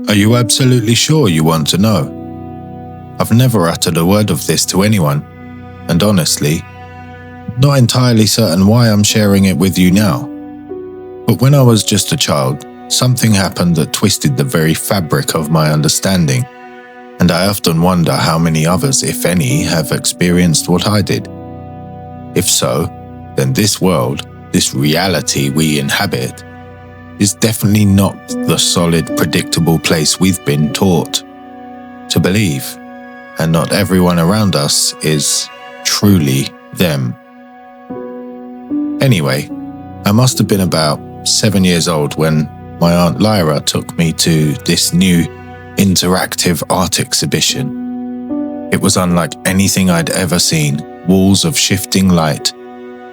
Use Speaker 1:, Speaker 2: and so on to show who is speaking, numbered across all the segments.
Speaker 1: Are you absolutely sure you want to know? I've never uttered a word of this to anyone, and honestly, not entirely certain why I'm sharing it with you now. But when I was just a child, something happened that twisted the very fabric of my understanding, and I often wonder how many others, if any, have experienced what I did. If so, then this world, this reality we inhabit, is definitely not the solid, predictable place we've been taught to believe, and not everyone around us is truly them. Anyway, I must have been about 7 years old when my Aunt Lyra took me to this new interactive art exhibition. It was unlike anything I'd ever seen. Walls of shifting light,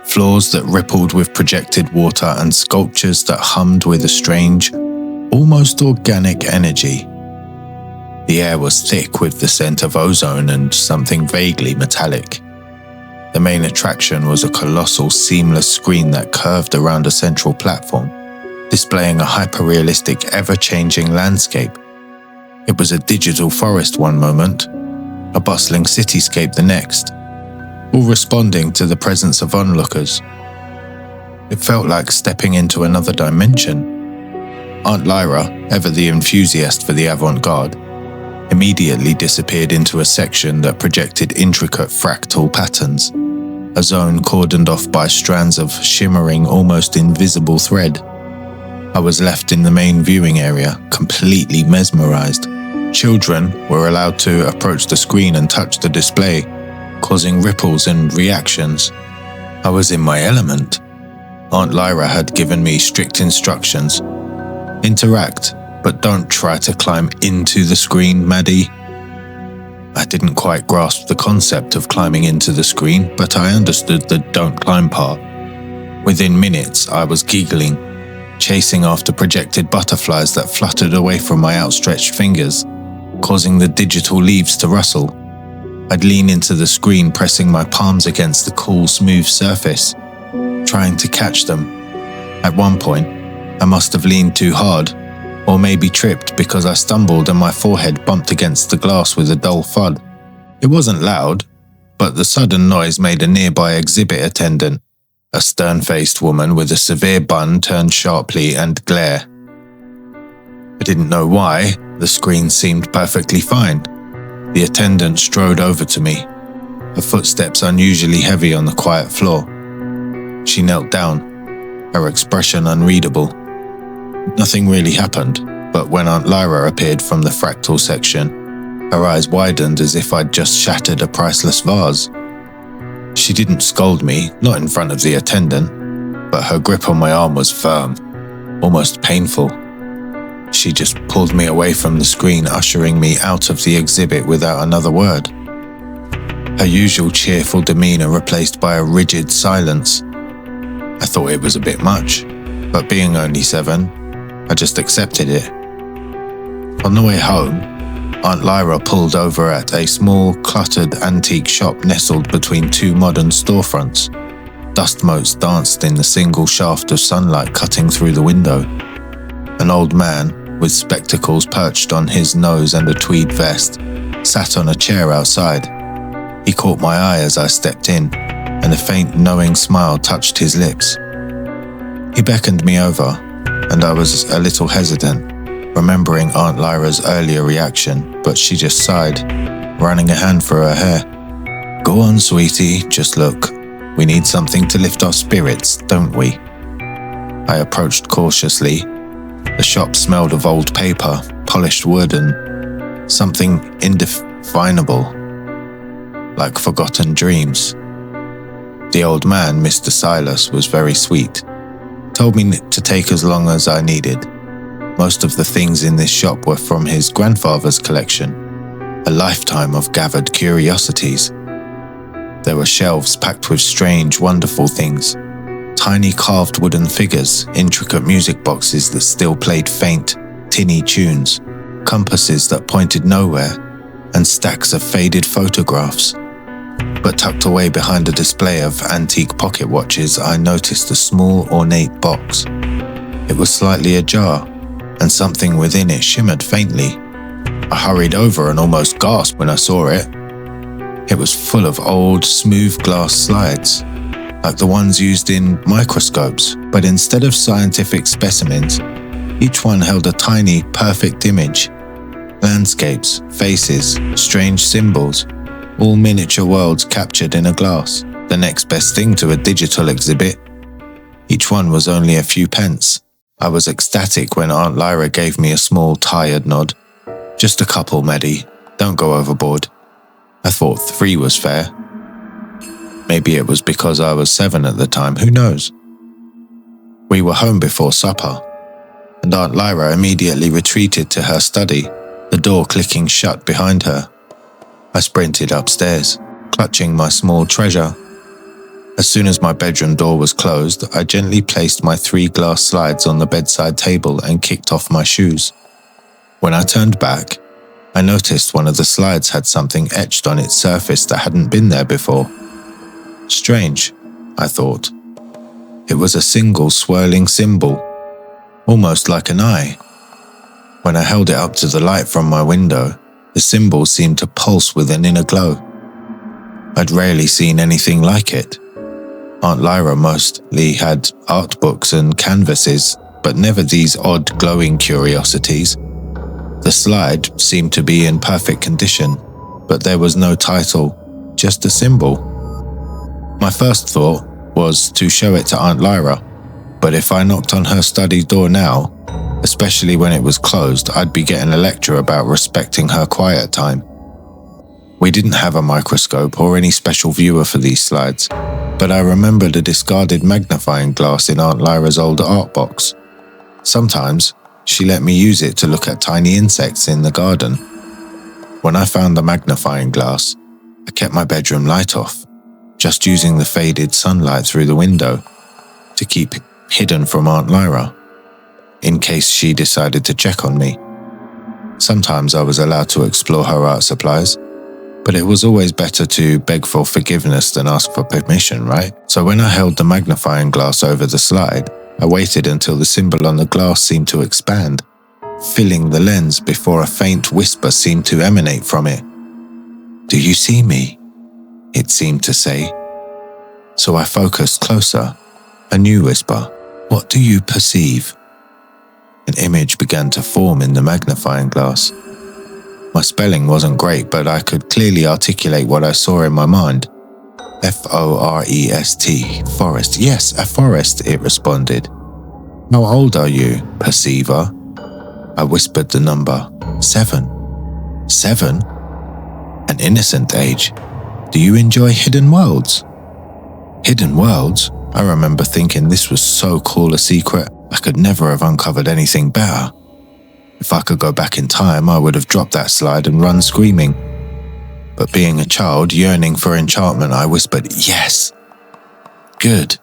Speaker 1: floors that rippled with projected water, and sculptures that hummed with a strange, almost organic energy. The air was thick with the scent of ozone and something vaguely metallic. The main attraction was a colossal seamless screen that curved around a central platform, displaying a hyper-realistic, ever-changing landscape. It was a digital forest one moment, a bustling cityscape the next, all responding to the presence of onlookers. It felt like stepping into another dimension. Aunt Lyra, ever the enthusiast for the avant-garde, immediately disappeared into a section that projected intricate fractal patterns, a zone cordoned off by strands of shimmering, almost invisible thread. I was left in the main viewing area, completely mesmerized. Children were allowed to approach the screen and touch the display, causing ripples and reactions. I was in my element. Aunt Lyra had given me strict instructions. Interact, but don't try to climb into the screen, Maddie. I didn't quite grasp the concept of climbing into the screen, but I understood the don't climb part. Within minutes, I was giggling, chasing after projected butterflies that fluttered away from my outstretched fingers, causing the digital leaves to rustle. I'd lean into the screen, pressing my palms against the cool, smooth surface, trying to catch them. At one point, I must have leaned too hard, or maybe tripped because I stumbled and my forehead bumped against the glass with a dull thud. It wasn't loud, but the sudden noise made a nearby exhibit attendant, a stern-faced woman with a severe bun, turn sharply and glare. I didn't know why. The screen seemed perfectly fine. The attendant strode over to me, her footsteps unusually heavy on the quiet floor. She knelt down, her expression unreadable. Nothing really happened, but when Aunt Lyra appeared from the fractal section, her eyes widened as if I'd just shattered a priceless vase. She didn't scold me, not in front of the attendant, but her grip on my arm was firm, almost painful. She just pulled me away from the screen, ushering me out of the exhibit without another word. Her usual cheerful demeanor replaced by a rigid silence. I thought it was a bit much, but being only 7, I just accepted it. On the way home, Aunt Lyra pulled over at a small, cluttered antique shop nestled between 2 modern storefronts. Dust motes danced in the single shaft of sunlight cutting through the window. An old man, with spectacles perched on his nose and a tweed vest, sat on a chair outside. He caught my eye as I stepped in, and a faint, knowing smile touched his lips. He beckoned me over, and I was a little hesitant, remembering Aunt Lyra's earlier reaction, but she just sighed, running a hand through her hair. "Go on, sweetie, just look. We need something to lift our spirits, don't we?" I approached cautiously. The shop smelled of old paper, polished wood, and something indefinable, like forgotten dreams. The old man, Mr. Silas, was very sweet. Told me to take as long as I needed. Most of the things in this shop were from his grandfather's collection, a lifetime of gathered curiosities. There were shelves packed with strange, wonderful things. Tiny carved wooden figures, intricate music boxes that still played faint, tinny tunes, compasses that pointed nowhere, and stacks of faded photographs. But tucked away behind a display of antique pocket watches, I noticed a small, ornate box. It was slightly ajar, and something within it shimmered faintly. I hurried over and almost gasped when I saw it. It was full of old, smooth glass slides, like the ones used in microscopes, but instead of scientific specimens, each one held a tiny, perfect image. Landscapes, faces, strange symbols, all miniature worlds captured in a glass. The next best thing to a digital exhibit. Each one was only a few pence. I was ecstatic when Aunt Lyra gave me a small, tired nod. Just a couple, Maddie. Don't go overboard. I thought 3 was fair. Maybe it was because I was 7 at the time, who knows? We were home before supper, and Aunt Lyra immediately retreated to her study, the door clicking shut behind her. I sprinted upstairs, clutching my small treasure. As soon as my bedroom door was closed, I gently placed my 3 glass slides on the bedside table and kicked off my shoes. When I turned back, I noticed one of the slides had something etched on its surface that hadn't been there before. Strange, I thought. It was a single swirling symbol, almost like an eye. When I held it up to the light from my window, the symbol seemed to pulse with an inner glow. I'd rarely seen anything like it. Aunt Lyra mostly had art books and canvases, but never these odd glowing curiosities. The slide seemed to be in perfect condition, but there was no title, just a symbol. My first thought was to show it to Aunt Lyra, but if I knocked on her study door now, especially when it was closed, I'd be getting a lecture about respecting her quiet time. We didn't have a microscope or any special viewer for these slides, but I remembered a discarded magnifying glass in Aunt Lyra's old art box. Sometimes, she let me use it to look at tiny insects in the garden. When I found the magnifying glass, I kept my bedroom light off, just using the faded sunlight through the window to keep hidden from Aunt Lyra, in case she decided to check on me. Sometimes I was allowed to explore her art supplies, but it was always better to beg for forgiveness than ask for permission, right? So when I held the magnifying glass over the slide, I waited until the symbol on the glass seemed to expand, filling the lens before a faint whisper seemed to emanate from it. "Do you see me?" it seemed to say. So I focused closer. A new whisper. "What do you perceive?" An image began to form in the magnifying glass. My spelling wasn't great, but I could clearly articulate what I saw in my mind. Forest, forest. Yes, a forest, it responded. "How old are you, perceiver?" I whispered the number. 7. 7? An innocent age. "Do you enjoy hidden worlds?" Hidden worlds? I remember thinking this was so cool a secret, I could never have uncovered anything better. If I could go back in time, I would have dropped that slide and run screaming. But being a child yearning for enchantment, I whispered, "Yes." "Good.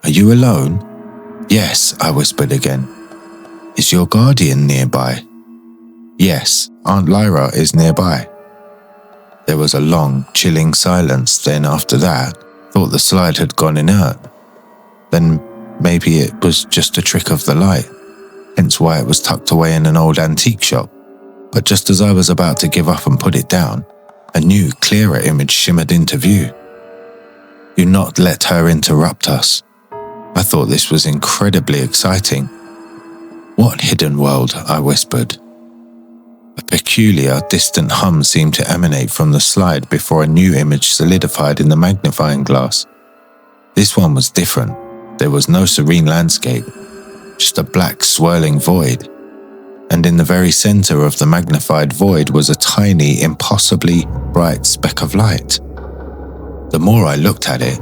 Speaker 1: Are you alone?" "Yes," I whispered again. "Is your guardian nearby?" "Yes, Aunt Lyra is nearby." There was a long, chilling silence. Then after that, thought the slide had gone inert. Then maybe it was just a trick of the light, hence why it was tucked away in an old antique shop. But just as I was about to give up and put it down, a new, clearer image shimmered into view. "Do not let her interrupt us." I thought this was incredibly exciting. "What hidden world?" I whispered. A peculiar, distant hum seemed to emanate from the slide before a new image solidified in the magnifying glass. This one was different. There was no serene landscape, just a black, swirling void. And in the very center of the magnified void was a tiny, impossibly bright speck of light. The more I looked at it,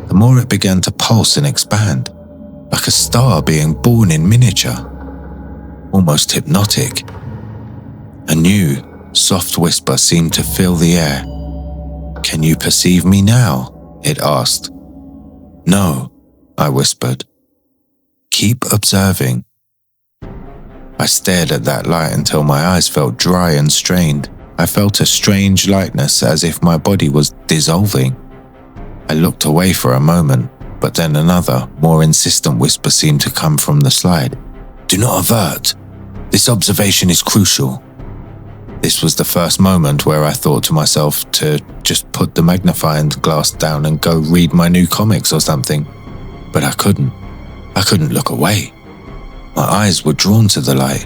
Speaker 1: the more it began to pulse and expand, like a star being born in miniature, almost hypnotic. A new, soft whisper seemed to fill the air. "Can you perceive me now?" it asked. "No," I whispered. "Keep observing." I stared at that light until my eyes felt dry and strained. I felt a strange lightness, as if my body was dissolving. I looked away for a moment, but then another, more insistent whisper seemed to come from the slide. "Do not avert. This observation is crucial. This was the first moment where I thought to myself to just put the magnifying glass down and go read my new comics or something. But I couldn't. I couldn't look away. My eyes were drawn to the light,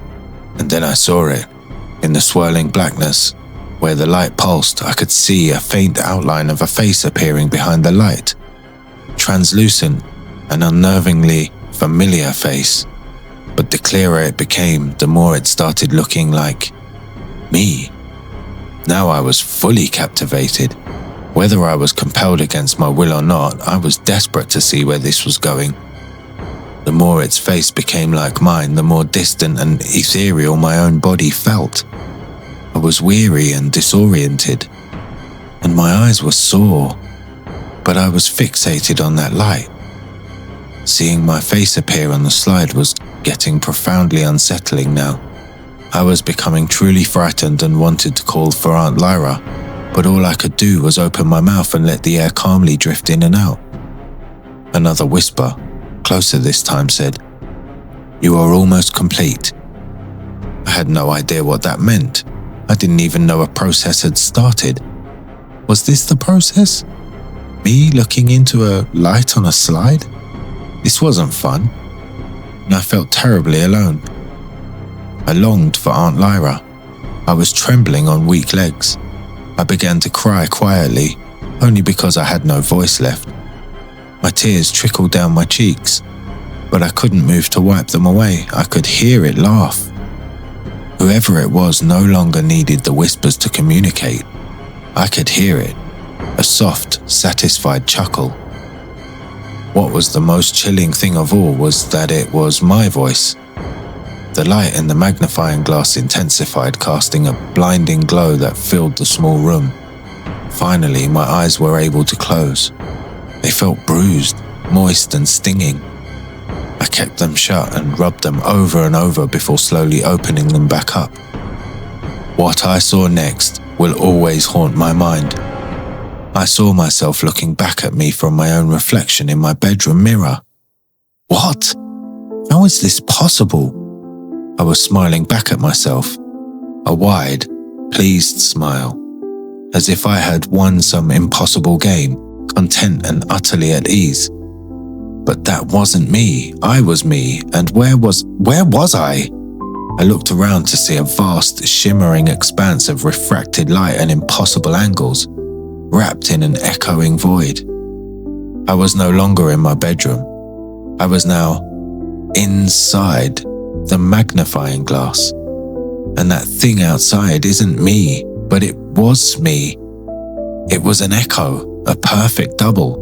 Speaker 1: and then I saw it. In the swirling blackness, where the light pulsed, I could see a faint outline of a face appearing behind the light. Translucent, an unnervingly familiar face. But the clearer it became, the more it started looking like me. Now I was fully captivated. Whether I was compelled against my will or not, I was desperate to see where this was going. The more its face became like mine, the more distant and ethereal my own body felt. I was weary and disoriented, and my eyes were sore, but I was fixated on that light. Seeing my face appear on the slide was getting profoundly unsettling now. I was becoming truly frightened and wanted to call for Aunt Lyra, but all I could do was open my mouth and let the air calmly drift in and out. Another whisper, closer this time, said, "You are almost complete." I had no idea what that meant. I didn't even know a process had started. Was this the process? Me looking into a light on a slide? This wasn't fun, and I felt terribly alone. I longed for Aunt Lyra. I was trembling on weak legs. I began to cry quietly, only because I had no voice left. My tears trickled down my cheeks, but I couldn't move to wipe them away. I could hear it laugh. Whoever it was no longer needed the whispers to communicate. I could hear it, a soft, satisfied chuckle. What was the most chilling thing of all was that it was my voice. The light in the magnifying glass intensified, casting a blinding glow that filled the small room. Finally, my eyes were able to close. They felt bruised, moist and stinging. I kept them shut and rubbed them over and over before slowly opening them back up. What I saw next will always haunt my mind. I saw myself looking back at me from my own reflection in my bedroom mirror. What? How is this possible? I was smiling back at myself, a wide, pleased smile, as if I had won some impossible game, content and utterly at ease. But that wasn't me. I was me, and where was I? I looked around to see a vast, shimmering expanse of refracted light and impossible angles, wrapped in an echoing void. I was no longer in my bedroom. I was now inside the magnifying glass. And that thing outside isn't me, but it was me. It was an echo, a perfect double.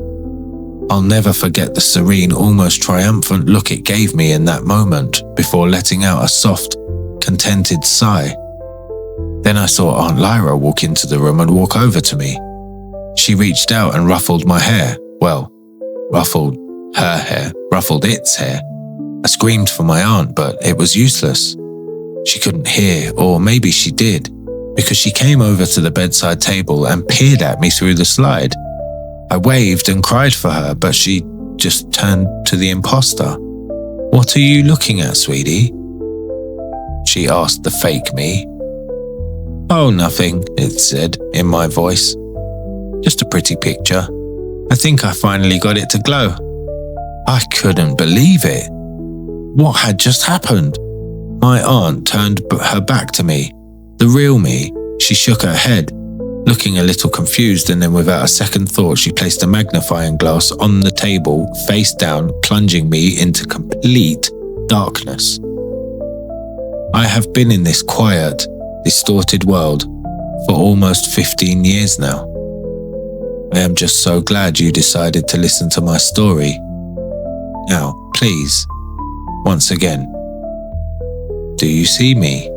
Speaker 1: I'll never forget the serene, almost triumphant look it gave me in that moment before letting out a soft, contented sigh. Then I saw Aunt Lyra walk into the room and walk over to me. She reached out and ruffled my hair. Well, ruffled her hair, ruffled its hair. I screamed for my aunt, but it was useless. She couldn't hear, or maybe she did, because she came over to the bedside table and peered at me through the slide. I waved and cried for her, but she just turned to the imposter. "What are you looking at, sweetie?" she asked the fake me. "Oh, nothing," it said in my voice. "Just a pretty picture. I think I finally got it to glow." I couldn't believe it. What had just happened? My aunt turned her back to me. The real me. She shook her head, looking a little confused, and then without a second thought, she placed a magnifying glass on the table, face down, plunging me into complete darkness. I have been in this quiet, distorted world for almost 15 years now. I am just so glad you decided to listen to my story. Now, please, once again, do you see me?